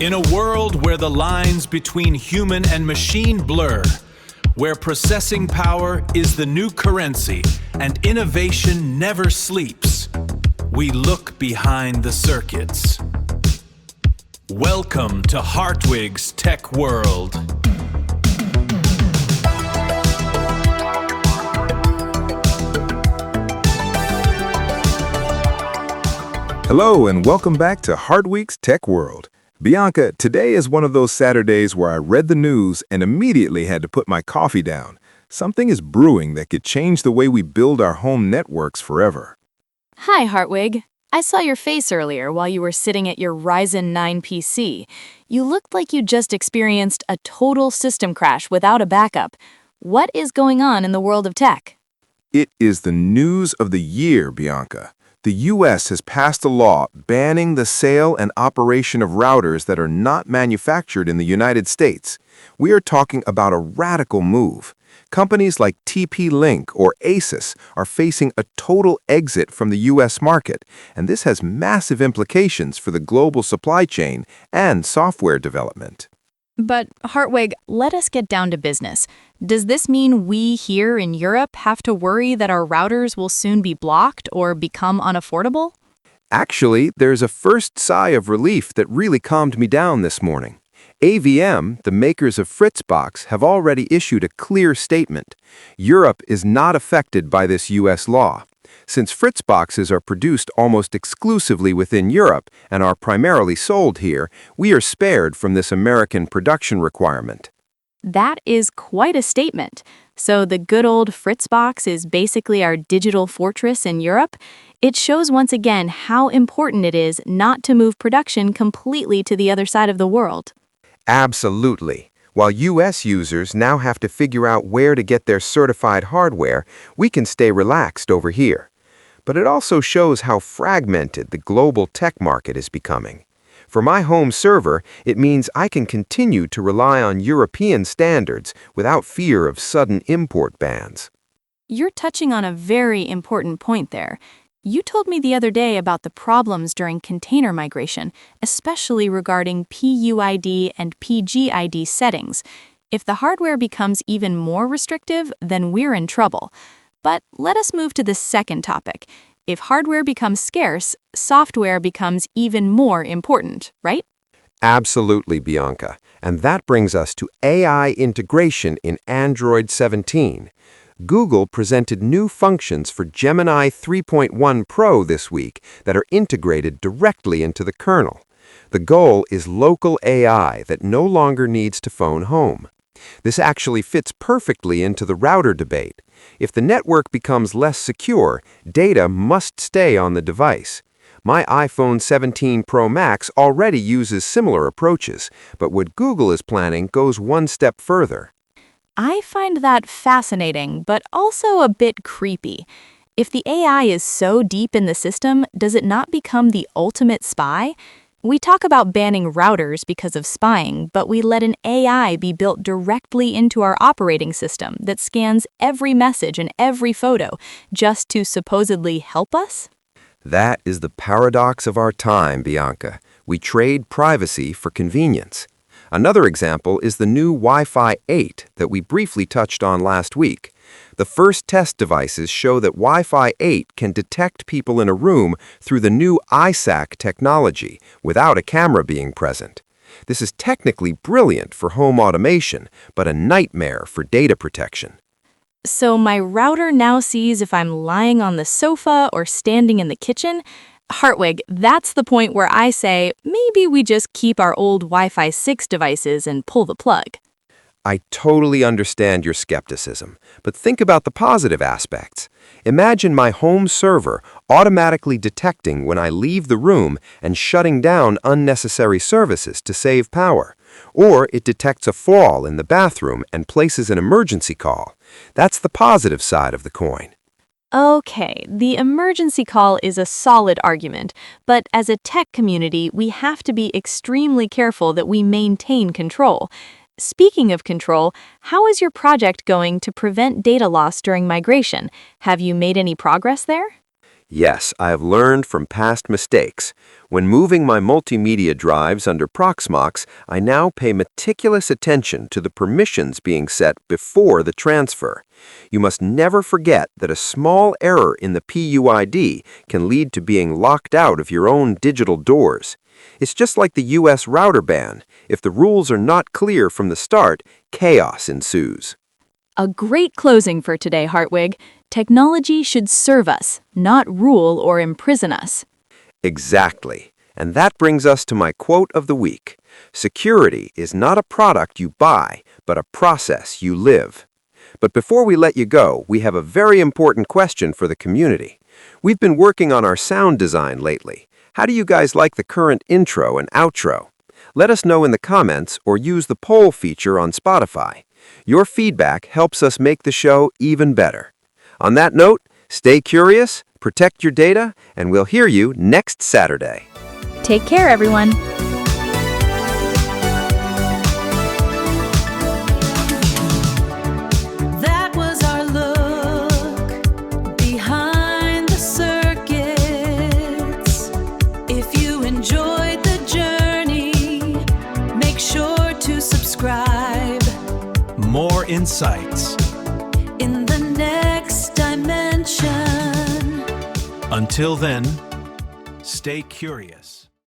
In a world where the lines between human and machine blur, where processing power is the new currency and innovation never sleeps, we look behind the circuits. Welcome to Hartwig's Tech World. Hello and welcome back to Hartwig's Tech World. Bianca, today is one of those Saturdays where I read the news and immediately had to put my coffee down. Something is brewing that could change the way we build our home networks forever. Hi, Hartwig. I saw your face earlier while you were sitting at your Ryzen 9 PC. You looked like you just experienced a total system crash without a backup. What is going on in the world of tech? It is the news of the year, Bianca. The U.S. has passed a law banning the sale and operation of routers that are not manufactured in the United States. We are talking about a radical move. Companies like TP-Link or Asus are facing a total exit from the U.S. market, and this has massive implications for the global supply chain and software development. But, Hartwig, let us get down to business. Does this mean we here in Europe have to worry that our routers will soon be blocked or become unaffordable? Actually, there's a first sigh of relief that really calmed me down this morning. AVM, the makers of FritzBox, have already issued a clear statement. Europe is not affected by this U.S. law. Since FritzBoxes are produced almost exclusively within Europe and are primarily sold here, we are spared from this American production requirement. That is quite a statement. So the good old FritzBox is basically our digital fortress in Europe? It shows once again how important it is not to move production completely to the other side of the world. Absolutely. While U.S. users now have to figure out where to get their certified hardware, we can stay relaxed over here. But it also shows how fragmented the global tech market is becoming. For my home server, it means I can continue to rely on European standards without fear of sudden import bans. You're touching on a very important point there. You told me the other day about the problems during container migration, especially regarding PUID and PGID settings. If the hardware becomes even more restrictive, then we're in trouble. But let us move to the second topic. If hardware becomes scarce, software becomes even more important, right? Absolutely, Bianca. And that brings us to AI integration in Android 17. Google presented new functions for Gemini 3.1 Pro this week that are integrated directly into the kernel. The goal is local AI that no longer needs to phone home. This actually fits perfectly into the router debate. If the network becomes less secure, data must stay on the device. My iPhone 17 Pro Max already uses similar approaches, but what Google is planning goes one step further. I find that fascinating, but also a bit creepy. If the AI is so deep in the system, does it not become the ultimate spy? We talk about banning routers because of spying, but we let an AI be built directly into our operating system that scans every message and every photo just to supposedly help us? That is the paradox of our time, Bianca. We trade privacy for convenience. Another example is the new Wi-Fi 8 that we briefly touched on last week. The first test devices show that Wi-Fi 8 can detect people in a room through the new ISAC technology without a camera being present. This is technically brilliant for home automation, but a nightmare for data protection. So my router now sees if I'm lying on the sofa or standing in the kitchen? Hartwig, that's the point where I say, maybe we just keep our old Wi-Fi 6 devices and pull the plug. I totally understand your skepticism, but think about the positive aspects. Imagine my home server automatically detecting when I leave the room and shutting down unnecessary services to save power. Or it detects a fall in the bathroom and places an emergency call. That's the positive side of the coin. Okay, the emergency call is a solid argument, but as a tech community, we have to be extremely careful that we maintain control. Speaking of control, how is your project going to prevent data loss during migration? Have you made any progress there? Yes, I have learned from past mistakes. When moving my multimedia drives under Proxmox, I now pay meticulous attention to the permissions being set before the transfer. You must never forget that a small error in the PUID can lead to being locked out of your own digital doors. It's just like the US router ban. If the rules are not clear from the start, chaos ensues. A great closing for today, Hartwig. Technology should serve us, not rule or imprison us. Exactly. And that brings us to my quote of the week. Security is not a product you buy, but a process you live. But before we let you go, we have a very important question for the community. We've been working on our sound design lately. How do you guys like the current intro and outro? Let us know in the comments or use the poll feature on Spotify. Your feedback helps us make the show even better. On that note, stay curious, protect your data, and we'll hear you next Saturday. Take care, everyone. That was our look behind the circuits. If you enjoyed the journey, make sure to subscribe. More insights. In the next dimension. Until then, stay curious.